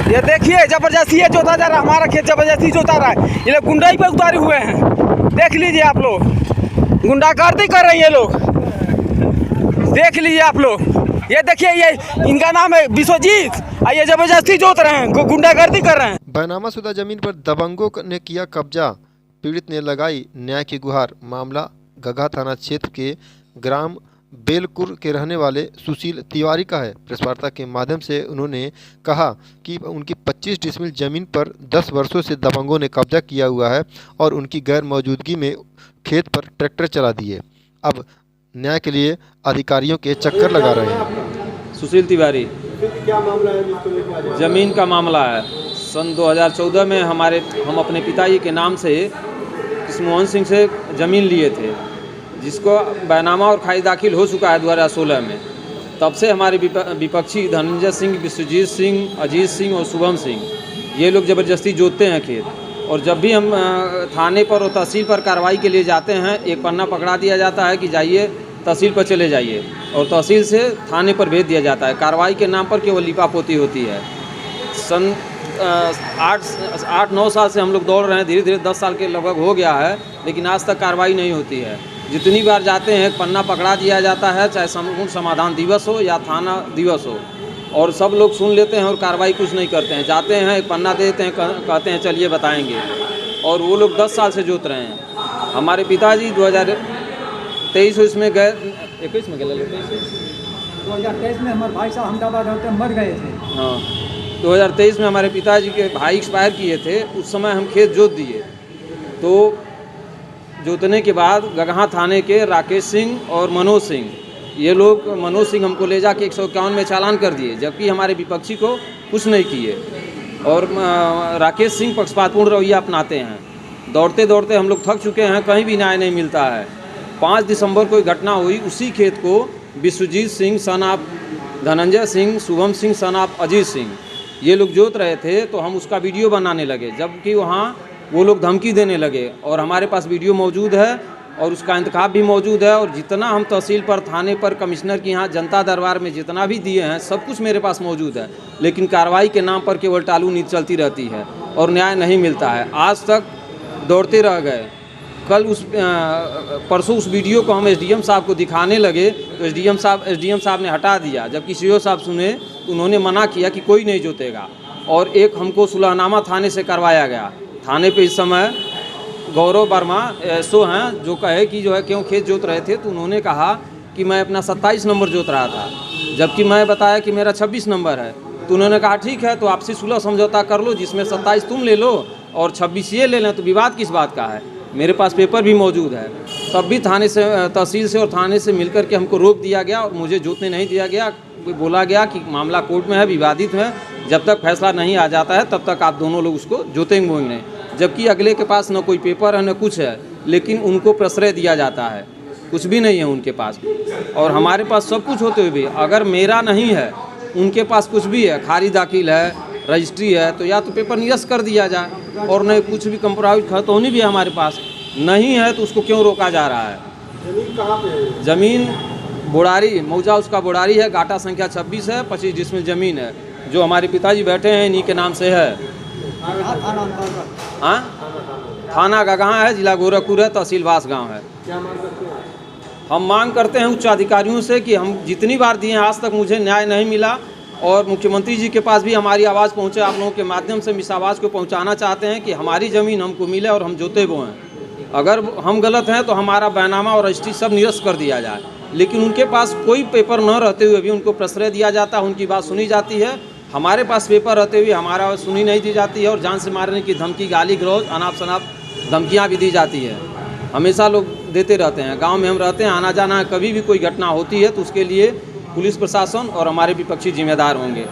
ये देखिए जबरदस्ती ये जोता जा रहा है, हमारा खेत जबरदस्ती जोता रहा है। ये लोग गुंडाई पे उतारे हुए हैं, देख लीजिए आप लोग, गुंडागर्दी कर रहे हैं ये लोग, देख लीजिए आप लोग। ये देखिए, ये इनका नाम है विश्वजीत, ये जबरदस्ती जोत रहे हैं, गुंडागर्दी कर रहे हैं। बैनामाशुदा जमीन पर दबंगों ने किया कब्जा, पीड़ित ने लगाई न्याय की गुहार। मामला गगहा थाना क्षेत्र के ग्राम बेलकुर के रहने वाले सुशील तिवारी का है। प्रेस वार्ता के माध्यम से उन्होंने कहा कि उनकी 25 डिसमिल जमीन पर 10 वर्षों से दबंगों ने कब्जा किया हुआ है और उनकी गैर मौजूदगी में खेत पर ट्रैक्टर चला दिए। अब न्याय के लिए अधिकारियों के चक्कर लगा रहे हैं। सुशील तिवारी, क्या मामला है? जमीन का मामला है। सन 2014 में हम अपने पिताजी के नाम से कृष्णमोहन सिंह से ज़मीन लिए थे, जिसको बैनामा और खारिज दाखिल हो चुका है 2016 में। तब से हमारे विपक्षी धनंजय सिंह, विश्वजीत सिंह, अजीत सिंह और शुभम सिंह, ये लोग ज़बरदस्ती जोतते हैं खेत। और जब भी हम थाने पर और तहसील पर कार्रवाई के लिए जाते हैं, एक पन्ना पकड़ा दिया जाता है कि जाइए तहसील पर चले जाइए, और तहसील से थाने पर भेज दिया जाता है। कार्रवाई के नाम पर केवल लिपापोती होती है। सन 8-9 साल से हम लोग दौड़ रहे हैं, धीरे धीरे 10 साल के लगभग हो गया है, लेकिन आज तक कार्रवाई नहीं होती है। जितनी बार जाते हैं पन्ना पकड़ा दिया जाता है, चाहे संपूर्ण समाधान दिवस हो या थाना दिवस हो, और सब लोग सुन लेते हैं और कार्रवाई कुछ नहीं करते हैं। जाते हैं, एक पन्ना देते हैं, कहते हैं चलिए बताएंगे, और वो लोग 10 साल से जोत रहे हैं। हमारे पिताजी 2023 में गए, 21 में गए, 2023 में हमारे भाई साहब अहमदाबाद होते मर गए थे। हाँ, 2023 में हमारे पिताजी के भाई एक्सपायर किए थे। उस समय हम खेत जोत दिए, तो जोतने के बाद गगहा थाने के राकेश सिंह और मनोज सिंह, ये लोग, मनोज सिंह हमको ले जाके 151 में चालान कर दिए, जबकि हमारे विपक्षी को कुछ नहीं किए। और राकेश सिंह पक्षपातपूर्ण रवैया अपनाते हैं। दौड़ते दौड़ते हम लोग थक चुके हैं, कहीं भी न्याय नहीं मिलता है। 5 दिसंबर को घटना हुई, उसी खेत को Vishwajit Singh son of Dhananjay Singh, Shubham Singh son of Ajit Singh, ये लोग जोत रहे थे। तो हम उसका वीडियो बनाने लगे, जबकि वहाँ वो लोग धमकी देने लगे, और हमारे पास वीडियो मौजूद है और उसका इंतखाब भी मौजूद है। और जितना हम तहसील पर, थाने पर, कमिश्नर के यहाँ, जनता दरबार में जितना भी दिए हैं, सब कुछ मेरे पास मौजूद है। लेकिन कार्रवाई के नाम पर केवल टालू नीति चलती रहती है और न्याय नहीं मिलता है। आज तक दौड़ते रह गए। कल परसों उस वीडियो को हम एसडीएम साहब को दिखाने लगे, तो एसडीएम साहब ने हटा दिया, जबकि सीओ साहब सुने तो उन्होंने मना किया कि कोई नहीं जोतेगा। और एक हमको सुलहनामा थाने से करवाया गया। थाने पे इस समय गौरव वर्मा एसओ हैं, जो कहे कि जो है क्यों खेत जोत रहे थे, तो उन्होंने कहा कि मैं अपना 27 नंबर जोत रहा था, जबकि मैं बताया कि मेरा 26 नंबर है। तो उन्होंने कहा ठीक है, तो आपसी सुलह समझौता कर लो, जिसमें 27 तुम ले लो और 26 ये ले लें, तो विवाद किस बात का है। मेरे पास पेपर भी मौजूद है। तब भी थाने से, तहसील से और थाने से मिलकर के हमको रोक दिया गया और मुझे जोतने नहीं दिया गया। बोला गया कि मामला कोर्ट में है, विवादित है, जब तक फैसला नहीं आ जाता है तब तक आप दोनों लोग उसको जोतेंगे नहीं। जबकि अगले के पास न कोई पेपर है न कुछ है, लेकिन उनको प्रश्रय दिया जाता है, कुछ भी नहीं है उनके पास। और हमारे पास सब कुछ होते हुए भी अगर मेरा नहीं है, उनके पास कुछ भी है, खारिज दाखिल है, रजिस्ट्री है, तो या तो पेपर निरस्त कर दिया जाए, और नहीं कुछ भी कंप्रोमाइज खतौनी भी है हमारे पास नहीं है, तो उसको क्यों रोका जा रहा है। जमीन कहाँ पे है? जमीन बोड़ारी, मौजा उसका बोड़ारी है, गाटा संख्या 26 है, 25 डिसमिल जमीन है, जो हमारे पिताजी बैठे हैं, इन्हीं के नाम से है। हाँ, थाना गगहा है, जिला गोरखपुर है, तहसील बांसगांव है। क्या मांग करते हैं? हम मांग करते हैं उच्च अधिकारियों से कि हम जितनी बार दिए हैं, आज तक मुझे न्याय नहीं मिला, और मुख्यमंत्री जी के पास भी हमारी आवाज़ पहुँचे। आप लोगों के माध्यम से इस आवाज़ को पहुँचाना चाहते हैं कि हमारी ज़मीन हमको मिले और हम जोते वो हैं। अगर हम गलत हैं तो हमारा बैनामा और रजिस्ट्री सब निरस्त कर दिया जाए। लेकिन उनके पास कोई पेपर न रहते हुए भी उनको प्रश्रय दिया जाता है, उनकी बात सुनी जाती है। हमारे पास पेपर रहते हुए हमारा सुनी नहीं दी जाती है, और जान से मारने की धमकी, गाली गलौज, अनाप शनाप धमकियाँ भी दी जाती है। हमेशा लोग देते रहते हैं। गांव में हम रहते हैं, आना जाना, कभी भी कोई घटना होती है तो उसके लिए पुलिस प्रशासन और हमारे विपक्षी जिम्मेदार होंगे।